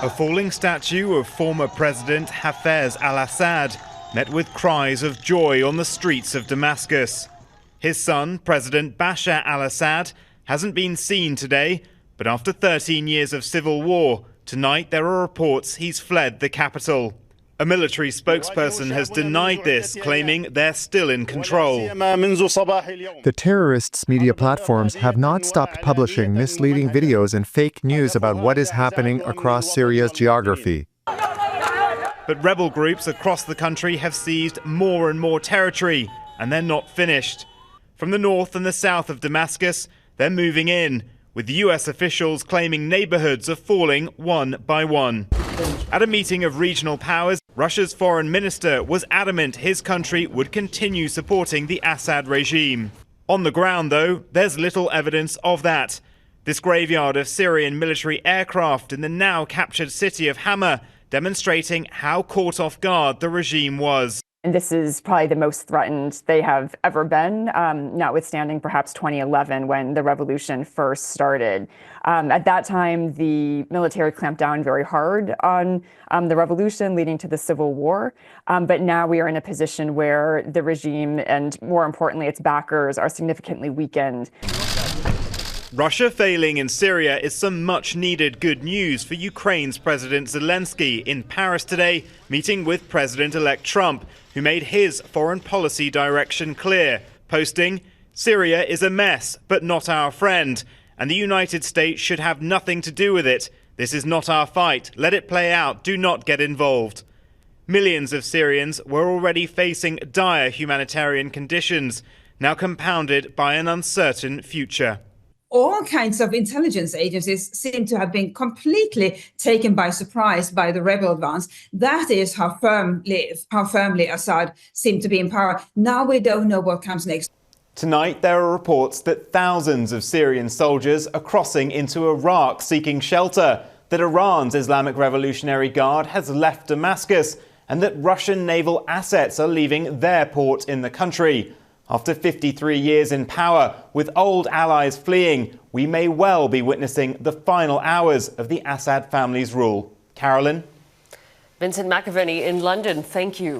A falling statue of former President Hafez al-Assad met with cries of joy on the streets of Damascus. His son, President Bashar al-Assad, hasn't been seen today, but after 13 years of civil war, tonight there are reports he's fled the capital. A military spokesperson has denied this, claiming they're still in control. The terrorists' media platforms have not stopped publishing misleading videos and fake news about what is happening across Syria's geography. But rebel groups across the country have seized more and more territory, and they're not finished. From the north and the south of Damascus, they're moving in, with US officials claiming neighborhoods are falling one by one. At a meeting of regional powers, Russia's foreign minister was adamant his country would continue supporting the Assad regime. On the ground, though, there's little evidence of that. This graveyard of Syrian military aircraft in the now captured city of Hama, demonstrating how caught off guard the regime was. And this is probably the most threatened they have ever been, notwithstanding perhaps 2011 when the revolution first started. At that time, the military clamped down very hard on the revolution, leading to the civil war. But now we are in a position where the regime and, more importantly, its backers are significantly weakened. Russia failing in Syria is some much-needed good news for Ukraine's President Zelensky in Paris today, meeting with President-elect Trump, who made his foreign policy direction clear, posting, "Syria is a mess, but not our friend, and the United States should have nothing to do with it. This is not our fight. Let it play out. Do not get involved." Millions of Syrians were already facing dire humanitarian conditions, now compounded by an uncertain future. All kinds of intelligence agencies seem to have been completely taken by surprise by the rebel advance. That is how firmly Assad seemed to be in power. Now we don't know what comes next. Tonight, there are reports that thousands of Syrian soldiers are crossing into Iraq seeking shelter, that Iran's Islamic Revolutionary Guard has left Damascus, and that Russian naval assets are leaving their port in the country. After 53 years in power, with old allies fleeing, we may well be witnessing the final hours of the Assad family's rule. Carolyn? Vincent McAviney in London, thank you.